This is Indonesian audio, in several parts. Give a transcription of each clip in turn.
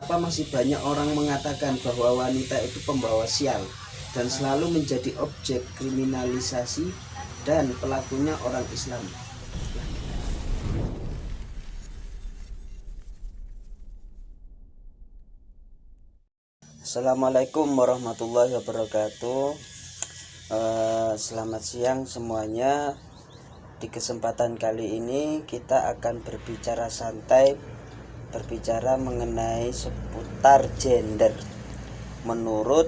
Kenapa masih banyak orang mengatakan bahwa wanita itu pembawa sial dan selalu menjadi objek kriminalisasi dan pelakunya orang Islam? Assalamualaikum warahmatullahi wabarakatuh. Selamat siang semuanya. Di kesempatan kali ini kita akan berbicara santai, berbicara mengenai seputar gender menurut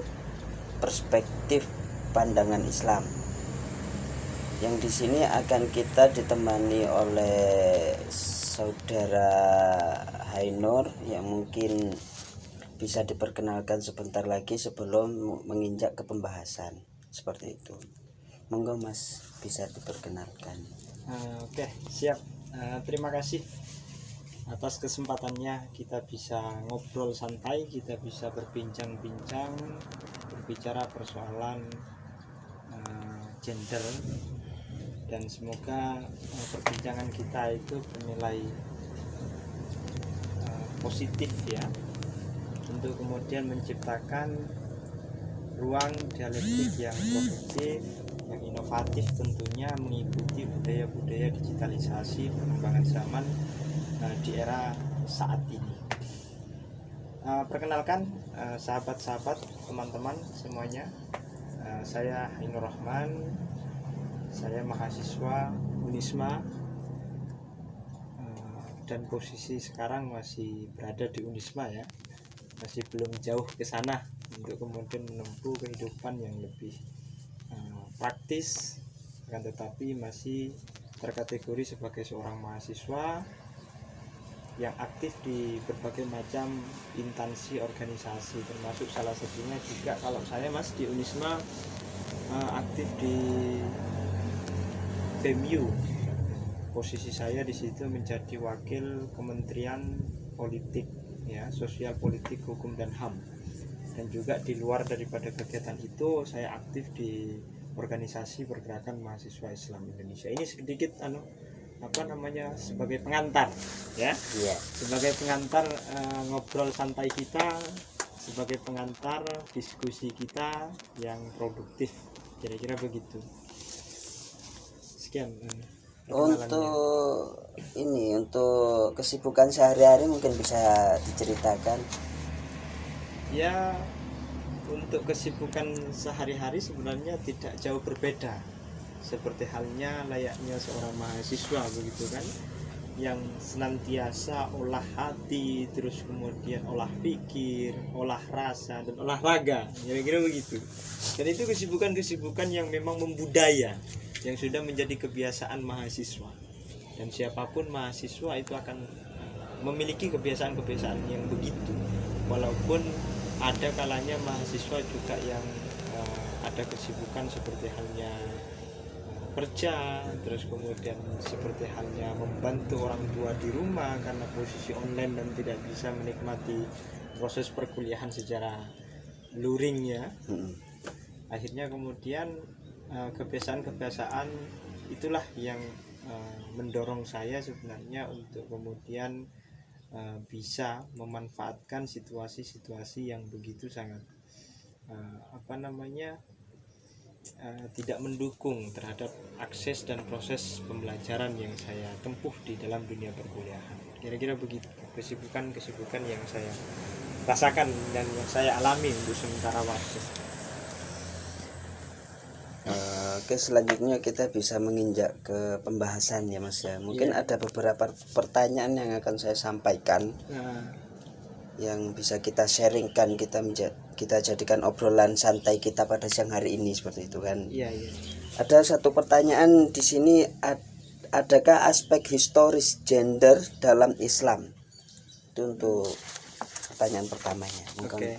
perspektif pandangan Islam. Yang di sini akan kita ditemani oleh saudara Hainur yang mungkin bisa diperkenalkan sebentar lagi sebelum menginjak ke pembahasan seperti itu. Monggo Mas, bisa diperkenalkan. Oke, siap. Terima kasih atas kesempatannya. Kita bisa ngobrol santai, kita bisa berbincang-bincang, berbicara persoalan gender, dan semoga perbincangan kita itu bernilai positif ya, untuk kemudian menciptakan ruang dialektik yang produktif, yang inovatif, tentunya mengikuti budaya-budaya digitalisasi perkembangan zaman di era saat ini. Perkenalkan sahabat-sahabat, teman-teman semuanya, saya Ainur Rahman, saya mahasiswa Unisma, dan posisi sekarang masih berada di Unisma ya, masih belum jauh ke sana untuk kemudian menempuh kehidupan yang lebih praktis, akan tetapi masih terkategori sebagai seorang mahasiswa yang aktif di berbagai macam instansi organisasi, termasuk salah satunya juga kalau saya Mas di Unisma aktif di BEMU. Posisi saya di situ menjadi wakil Kementerian Politik ya, Sosial, Politik, Hukum dan HAM. Dan juga di luar daripada kegiatan itu saya aktif di organisasi pergerakan mahasiswa Islam Indonesia. Ini sedikit sebagai pengantar ya. Yeah. Sebagai pengantar ngobrol santai kita, sebagai pengantar diskusi kita yang produktif. Kira-kira begitu. Sekian. Untuk kesibukan sehari-hari mungkin bisa diceritakan. Ya, untuk kesibukan sehari-hari sebenarnya tidak jauh berbeda, seperti halnya layaknya seorang mahasiswa begitu kan, yang senantiasa olah hati, terus kemudian olah pikir, olah rasa, dan olahraga, kira-kira begitu. Dan itu kesibukan-kesibukan yang memang membudaya, yang sudah menjadi kebiasaan mahasiswa. Dan siapapun mahasiswa itu akan memiliki kebiasaan-kebiasaan yang begitu, walaupun ada kalanya mahasiswa juga yang ada kesibukan seperti halnya kerja, terus kemudian seperti halnya membantu orang tua di rumah karena posisi online dan tidak bisa menikmati proses perkuliahan secara luring ya. Akhirnya kemudian kebiasaan-kebiasaan itulah yang mendorong saya sebenarnya untuk kemudian bisa memanfaatkan situasi-situasi yang begitu sangat tidak mendukung terhadap akses dan proses pembelajaran yang saya tempuh di dalam dunia perkuliahan. Kira-kira begitu kesibukan-kesibukan yang saya rasakan dan yang saya alami untuk sementara waktu. Oke, selanjutnya kita bisa menginjak ke pembahasan ya Mas ya. Mungkin ada beberapa pertanyaan yang akan saya sampaikan yang bisa kita sharingkan, kita jadikan obrolan santai kita pada siang hari ini seperti itu kan. Ada satu pertanyaan di sini, adakah aspek historis gender dalam Islam? Itu untuk pertanyaan pertamanya. Oke.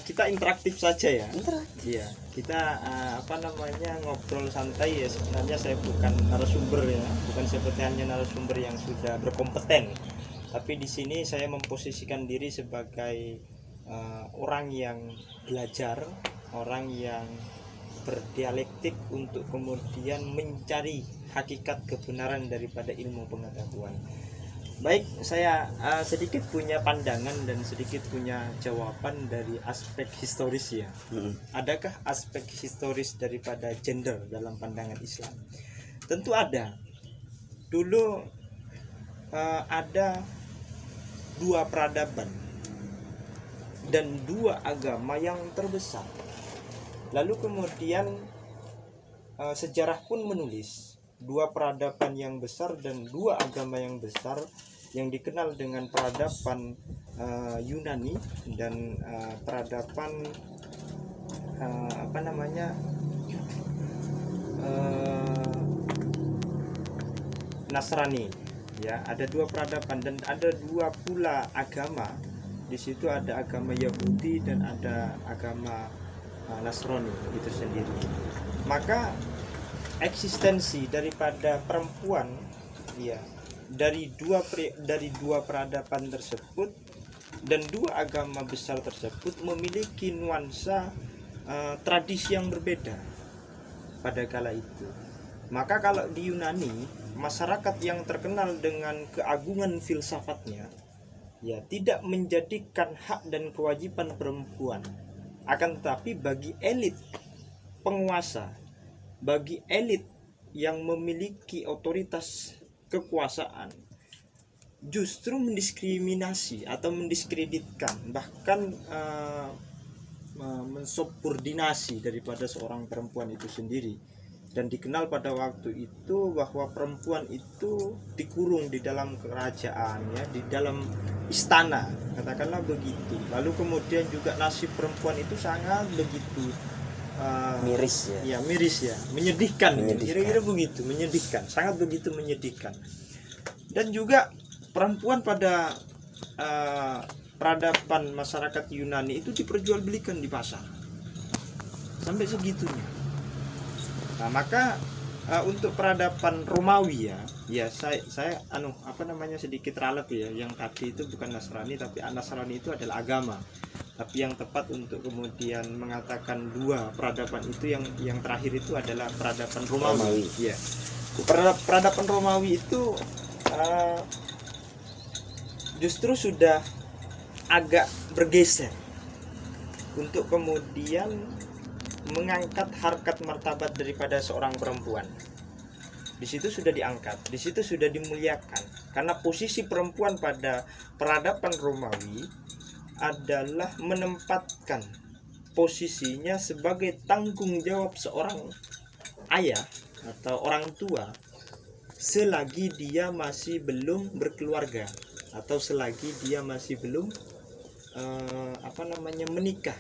Kita interaktif saja ya. Iya, kita ngobrol santai ya. Sebenarnya saya bukan narasumber ya, bukan seperti hanya narasumber yang sudah berkompeten. Tapi di sini saya memposisikan diri sebagai orang yang belajar, orang yang berdialektik untuk kemudian mencari hakikat kebenaran daripada ilmu pengetahuan. Baik, saya sedikit punya pandangan dan sedikit punya jawaban dari aspek historis ya. Adakah aspek historis daripada gender dalam pandangan Islam? Tentu ada. Dulu ada dua peradaban dan dua agama yang terbesar. Lalu kemudian sejarah pun menulis dua peradaban yang besar dan dua agama yang besar yang dikenal dengan peradaban Yunani dan peradaban Nasrani. Ya, ada dua peradaban dan ada dua pula agama. Di situ ada agama Yahudi dan ada agama Nasrani itu sendiri. Maka eksistensi daripada perempuan ya dari dua peradaban tersebut dan dua agama besar tersebut memiliki nuansa tradisi yang berbeda pada kala itu. Maka kalau di Yunani, masyarakat yang terkenal dengan keagungan filsafatnya ya tidak menjadikan hak dan kewajiban perempuan, akan tetapi bagi elit penguasa, bagi elit yang memiliki otoritas kekuasaan, justru mendiskriminasi atau mendiskreditkan, bahkan mensubordinasi daripada seorang perempuan itu sendiri. Dan dikenal pada waktu itu bahwa perempuan itu dikurung di dalam kerajaan ya, di dalam istana, katakanlah begitu. Lalu kemudian juga nasib perempuan itu sangat begitu miris ya. Ya, miris ya, menyedihkan. Kira-kira begitu, menyedihkan, sangat begitu menyedihkan. Dan juga perempuan pada peradaban masyarakat Yunani itu diperjualbelikan di pasar. Sampai segitunya. Nah, maka untuk peradaban Romawi ya saya sedikit ralat ya. Yang tadi itu bukan Nasrani, tapi Nasrani itu adalah agama. Tapi yang tepat untuk kemudian mengatakan dua peradaban itu yang terakhir itu adalah peradaban Romawi. Ya. Peradaban Romawi itu justru sudah agak bergeser untuk kemudian mengangkat harkat martabat daripada seorang perempuan. Di situ sudah diangkat, di situ sudah dimuliakan. Karena posisi perempuan pada peradaban Romawi adalah menempatkan posisinya sebagai tanggung jawab seorang ayah atau orang tua selagi dia masih belum berkeluarga atau selagi dia masih belum menikah.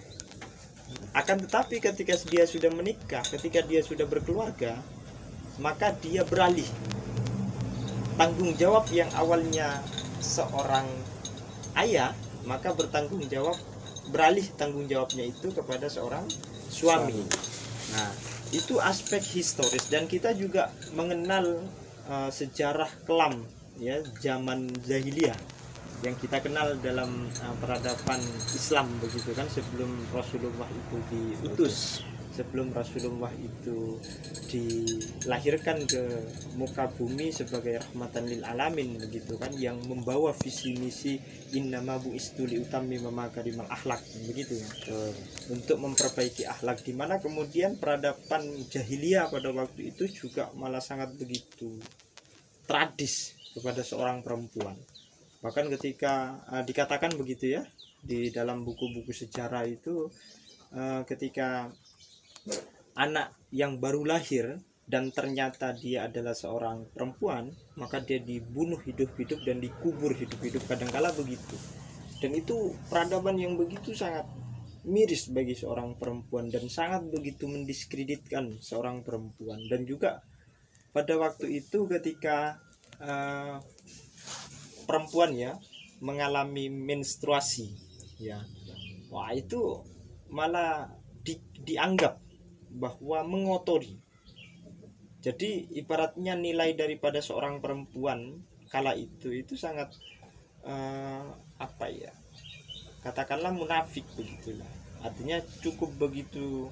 Akan tetapi ketika dia sudah menikah, ketika dia sudah berkeluarga, maka dia beralih tanggung jawab yang awalnya seorang ayah, maka beralih tanggung jawabnya itu kepada seorang suami. Nah, itu aspek historis. Dan kita juga mengenal sejarah kelam ya, zaman jahiliyah yang kita kenal dalam peradaban Islam begitu kan, sebelum Rasulullah itu diutus, sebelum Rasulullah itu dilahirkan ke muka bumi sebagai rahmatan lil alamin begitu kan, yang membawa visi misi innama bu'istu li utammima makarimal akhlak begitu ya, untuk memperbaiki akhlak, di mana kemudian peradaban jahiliyah pada waktu itu juga malah sangat begitu tradis kepada seorang perempuan. Bahkan ketika dikatakan begitu ya di dalam buku-buku sejarah itu, ketika anak yang baru lahir dan ternyata dia adalah seorang perempuan, maka dia dibunuh hidup-hidup dan dikubur hidup-hidup, kadangkala begitu. Dan itu peradaban yang begitu sangat miris bagi seorang perempuan dan sangat begitu mendiskreditkan seorang perempuan. Dan juga pada waktu itu ketika perempuan ya mengalami menstruasi ya, wah itu malah dianggap bahwa mengotori. Jadi ibaratnya nilai daripada seorang perempuan kala itu sangat katakanlah munafik begitulah, artinya cukup begitu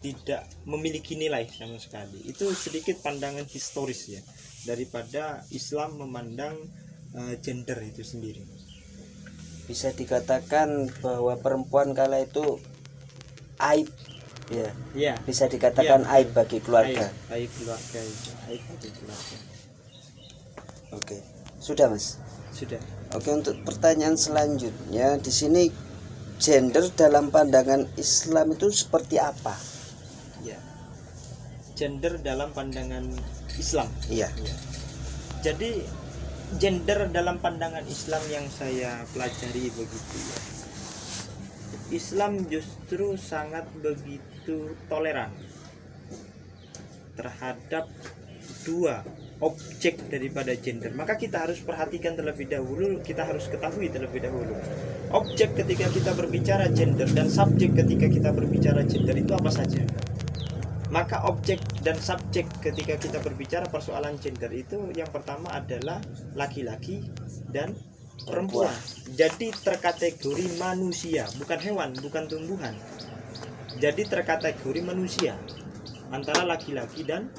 tidak memiliki nilai sama sekali. Itu sedikit pandangan historis ya daripada Islam memandang gender itu sendiri. Bisa dikatakan bahwa perempuan kala itu aib, ya. Ya. Bisa dikatakan Ya. aib bagi keluarga. Aib keluarga itu, aib bagi keluarga. Oke, sudah Mas. Sudah. Oke, untuk pertanyaan selanjutnya di sini gender dalam pandangan Islam itu seperti apa? Ya. Gender dalam pandangan Islam. Iya. Ya. Jadi gender dalam pandangan Islam yang saya pelajari begitu ya. Islam justru sangat begitu toleran terhadap dua objek daripada gender. Maka kita harus perhatikan terlebih dahulu, kita harus ketahui terlebih dahulu. Objek ketika kita berbicara gender dan subjek ketika kita berbicara gender itu apa saja. Maka objek dan subjek ketika kita berbicara persoalan gender itu yang pertama adalah laki-laki dan perempuan. Jadi terkategori manusia, bukan hewan, bukan tumbuhan. Jadi terkategori manusia antara laki-laki dan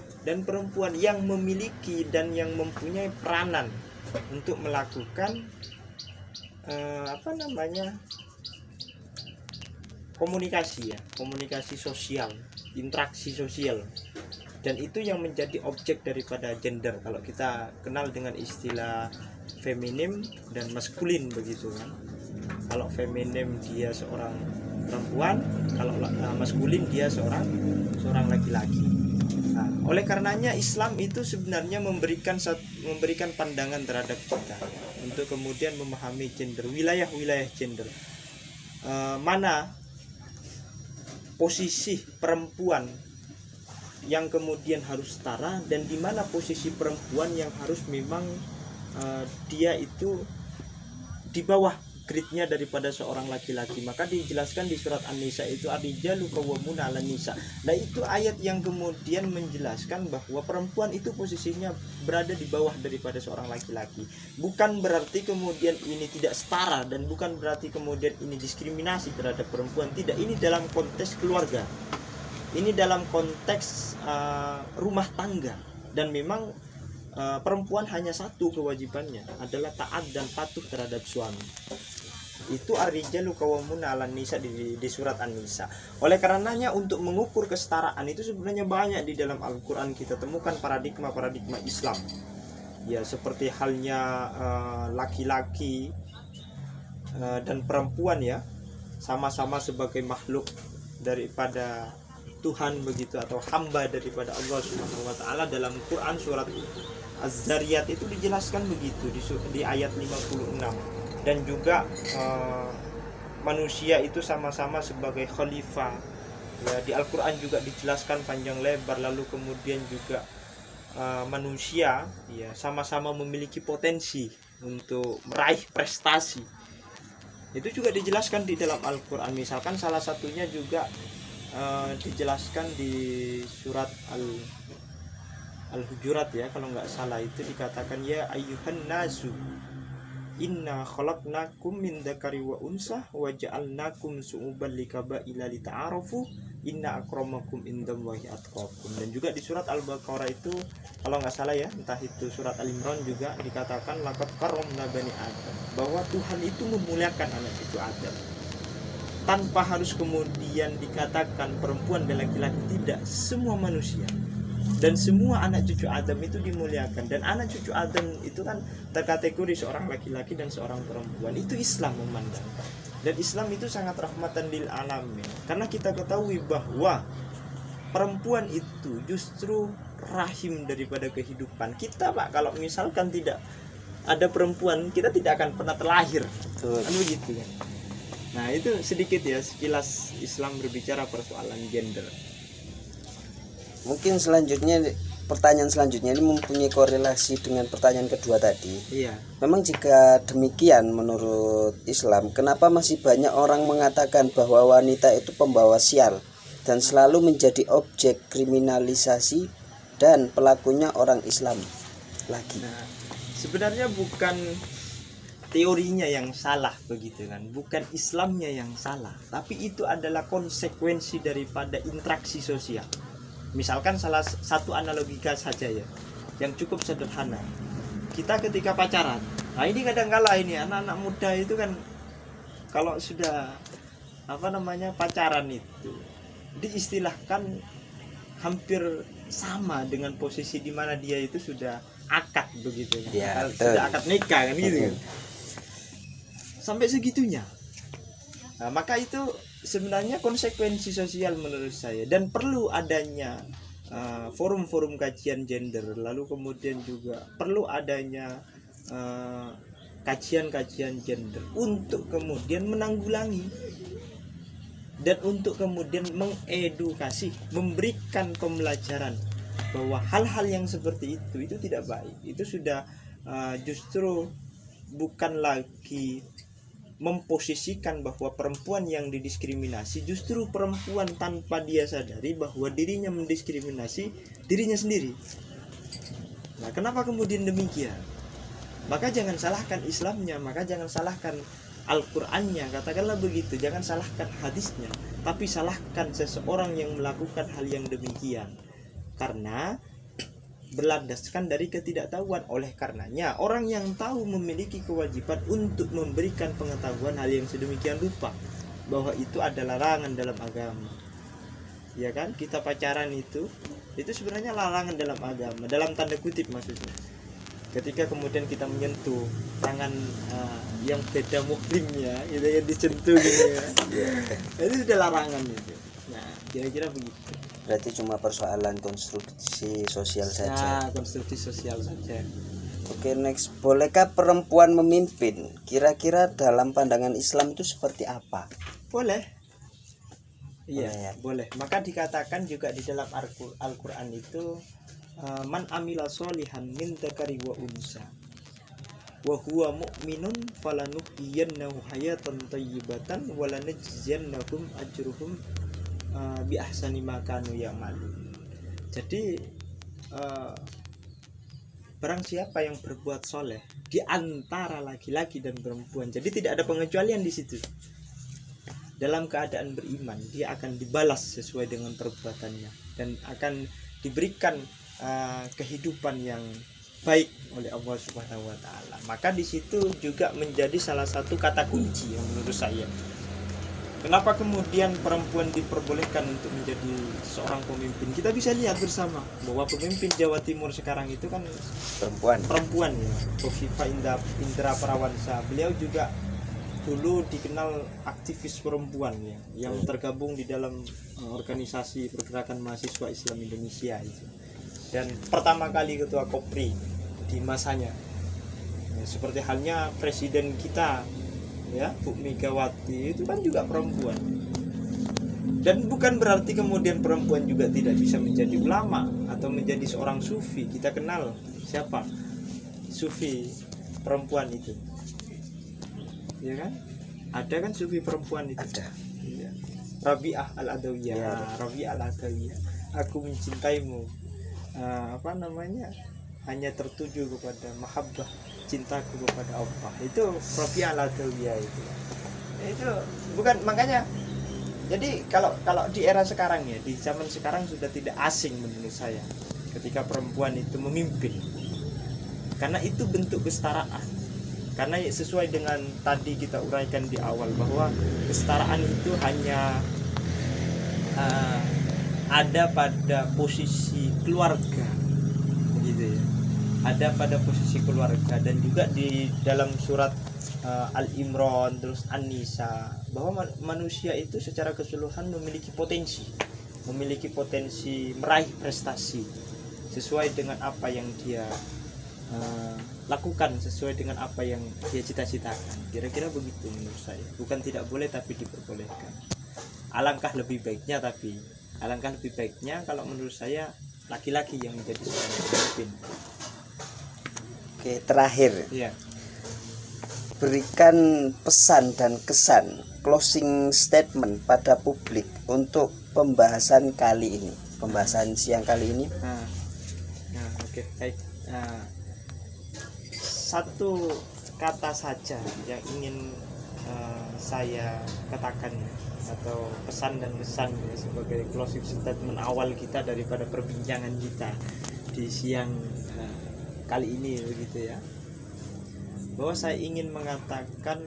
perempuan yang memiliki dan yang mempunyai peranan untuk melakukan komunikasi ya, komunikasi sosial, interaksi sosial. Dan itu yang menjadi objek daripada gender. Kalau kita kenal dengan istilah feminim dan maskulin begitu kan. Kalau feminim dia seorang perempuan, kalau maskulin dia seorang laki-laki. Nah, oleh karenanya Islam itu sebenarnya memberikan pandangan terhadap kita untuk kemudian memahami gender, wilayah-wilayah gender. Mana posisi perempuan yang kemudian harus setara dan di mana posisi perempuan yang harus memang dia itu di bawah grade-nya daripada seorang laki-laki. Maka dijelaskan di surat An-Nisa itu ar-rijalu qawwamuna 'alan nisa. Nah, itu ayat yang kemudian menjelaskan bahwa perempuan itu posisinya berada di bawah daripada seorang laki-laki. Bukan berarti kemudian ini tidak setara dan bukan berarti kemudian ini diskriminasi terhadap perempuan. Tidak, ini dalam konteks keluarga. Ini dalam konteks rumah tangga. Dan memang perempuan hanya satu kewajibannya adalah taat dan patuh terhadap suami. Itu ar-rijalu qawwamuna 'alan nisa di surat An-Nisa. Oleh karenanya untuk mengukur kesetaraan itu sebenarnya banyak di dalam Al-Qur'an kita temukan paradigma Islam. Ya, seperti halnya laki-laki dan perempuan ya, sama-sama sebagai makhluk daripada Tuhan begitu, atau hamba daripada Allah Subhanahu wa taala. Dalam Quran surat Az-Zariyat itu dijelaskan begitu di ayat 56. Dan juga manusia itu sama-sama sebagai khalifah. Ya, di Al-Qur'an juga dijelaskan panjang lebar. Lalu kemudian juga manusia ya sama-sama memiliki potensi untuk meraih prestasi. Itu juga dijelaskan di dalam Al-Qur'an. Misalkan salah satunya juga dijelaskan di surat Al-Hujurat ya, kalau nggak salah itu dikatakan ya ayyuhan nasu inna khalaqnakum min dzakari wa unsa wa ja'alnakum syu'uban likabaila lita'arafu inna akramakum indallahi atqakum. Dan juga di surat Al-Baqarah itu kalau nggak salah ya, entah itu surat Al-Imran juga dikatakan laqad karramna bani Adam, bahwa Tuhan itu memuliakan anak cucu Adam. Tanpa harus kemudian dikatakan perempuan dan laki-laki, tidak, semua manusia dan semua anak cucu Adam itu dimuliakan. Dan anak cucu Adam itu kan terkategori seorang laki-laki dan seorang perempuan. Itu Islam memandang. Dan Islam itu sangat rahmatan lil alamin. Karena kita ketahui bahwa perempuan itu justru rahim daripada kehidupan kita, Pak. Kalau misalkan tidak ada perempuan, kita tidak akan pernah terlahir. Kan begitu kan. Nah, itu sedikit ya sekilas Islam berbicara persoalan gender. Mungkin pertanyaan selanjutnya ini mempunyai korelasi dengan pertanyaan kedua tadi. Iya. Memang jika demikian menurut Islam, kenapa masih banyak orang mengatakan bahwa wanita itu pembawa sial dan selalu menjadi objek kriminalisasi dan pelakunya orang Islam lagi? Nah, sebenarnya bukan teorinya yang salah begitu kan, bukan Islamnya yang salah, tapi itu adalah konsekuensi daripada interaksi sosial. Misalkan salah satu analogika saja ya, yang cukup sederhana. Kita ketika pacaran, Nah ini kadang-kala ini anak-anak muda itu kan kalau sudah pacaran itu diistilahkan hampir sama dengan posisi di mana dia itu sudah akad begitu ya, sudah akad nikah kan gitu kan. Sampai segitunya. Nah, maka itu sebenarnya konsekuensi sosial menurut saya, dan perlu adanya forum-forum kajian gender, lalu kemudian juga perlu adanya kajian-kajian gender untuk kemudian menanggulangi dan untuk kemudian mengedukasi, memberikan pembelajaran bahwa hal-hal yang seperti itu tidak baik. Itu sudah justru bukan lagi memposisikan bahwa perempuan yang didiskriminasi, justru perempuan tanpa dia sadari bahwa dirinya mendiskriminasi dirinya sendiri. Nah, kenapa kemudian demikian? Maka jangan salahkan Islamnya, maka jangan salahkan Al-Qur'annya, katakanlah begitu. Jangan salahkan hadisnya, tapi salahkan seseorang yang melakukan hal yang demikian, karena berlandaskan dari ketidaktahuan. Oleh karenanya orang yang tahu memiliki kewajiban untuk memberikan pengetahuan hal yang sedemikian rupa, bahwa itu adalah larangan dalam agama. Ya kan, kita pacaran itu sebenarnya larangan dalam agama, dalam tanda kutip maksudnya. Ketika kemudian kita menyentuh tangan yang beda muhrimnya, itu yang disentuh gitu ya. Itu sudah larangan itu. Nah, kira-kira begitu. Berarti cuma persoalan konstruksi sosial saja. Nah, konstruksi sosial saja. Oke, next. Bolehkah perempuan memimpin? Kira-kira dalam pandangan Islam itu seperti apa? Boleh. Iya, Boleh, ya? boleh. Maka dikatakan juga di dalam Al-Qur'an itu man amila sholihan min dzakari wa unsa wa huwa mu'minun falanuhyiyannahu hayatan thayyibatan wa lanajziyannahum ajruhum bi ahsani ma kanu ya'malun. Jadi barang siapa yang berbuat soleh di antara laki-laki dan perempuan, jadi tidak ada pengecualian di situ, dalam keadaan beriman, dia akan dibalas sesuai dengan perbuatannya dan akan diberikan kehidupan yang baik oleh Allah Subhanahu wa taala. Maka di situ juga menjadi salah satu kata kunci yang menurut saya. Kenapa kemudian perempuan diperbolehkan untuk menjadi seorang pemimpin? Kita bisa lihat bersama bahwa pemimpin Jawa Timur sekarang itu kan perempuan ya. Kofifa Indra Parawansa. Beliau juga dulu dikenal aktivis perempuan ya, yang tergabung di dalam organisasi pergerakan mahasiswa Islam Indonesia itu. Dan pertama kali ketua Kopri di masanya ya, seperti halnya presiden kita ya, Bu Megawati itu kan juga perempuan. Dan bukan berarti kemudian perempuan juga tidak bisa menjadi ulama atau menjadi seorang sufi. Kita kenal siapa sufi perempuan itu, ya kan? Ada kan sufi perempuan itu? Ada. Ya. Rabi'ah Al-Adawiyah ya. Rabi'ah Al-Adawiyah, aku mencintaimu, hanya tertuju kepada mahabbah, cintaku kepada Allah. Itu Rabi'ah Al-Adawiyah itu bukan, makanya jadi kalau di era sekarang ya, di zaman sekarang sudah tidak asing menurut saya ketika perempuan itu memimpin, karena itu bentuk kesetaraan. Karena sesuai dengan tadi kita uraikan di awal bahwa kesetaraan itu hanya ada pada posisi keluarga, gitu ya. Ada pada posisi keluarga, dan juga di dalam surat Al-Imran terus An-Nisa bahwa manusia itu secara keseluruhan memiliki potensi meraih prestasi sesuai dengan apa yang dia lakukan, sesuai dengan apa yang dia cita-citakan. Kira-kira begitu menurut saya. Bukan tidak boleh, tapi diperbolehkan. Alangkah lebih baiknya kalau menurut saya laki-laki yang menjadi seorang pemimpin. Oke, terakhir ya. Berikan pesan dan kesan, closing statement pada publik untuk pembahasan kali ini, pembahasan siang kali ini. Oke, baik. Satu kata saja yang ingin saya katakan, atau pesan dan kesan sebagai closing statement awal kita daripada perbincangan kita di siang kali ini begitu ya, bahwa saya ingin mengatakan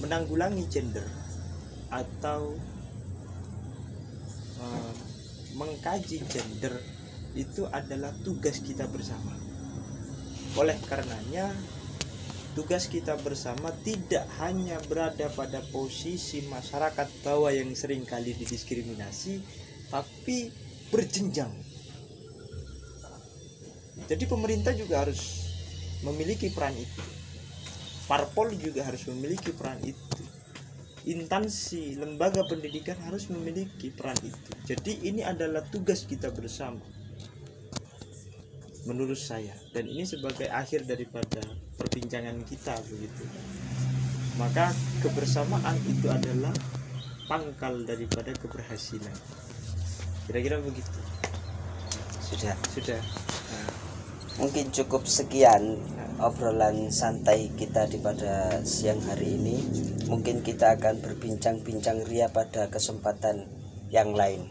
menanggulangi gender atau mengkaji gender itu adalah tugas kita bersama. Oleh karenanya tugas kita bersama tidak hanya berada pada posisi masyarakat bawah yang sering kali didiskriminasi, tapi berjenjang. Jadi pemerintah juga harus memiliki peran itu, parpol juga harus memiliki peran itu, instansi lembaga pendidikan harus memiliki peran itu. Jadi ini adalah tugas kita bersama menurut saya, dan ini sebagai akhir daripada perbincangan kita begitu. Maka kebersamaan itu adalah pangkal daripada keberhasilan, kira-kira begitu. Sudah. Nah, Mungkin cukup sekian obrolan santai kita di pada siang hari ini. Mungkin kita akan berbincang-bincang ria pada kesempatan yang lain.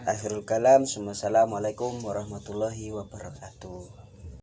Akhirul kalam, assalamualaikum warahmatullahi wabarakatuh.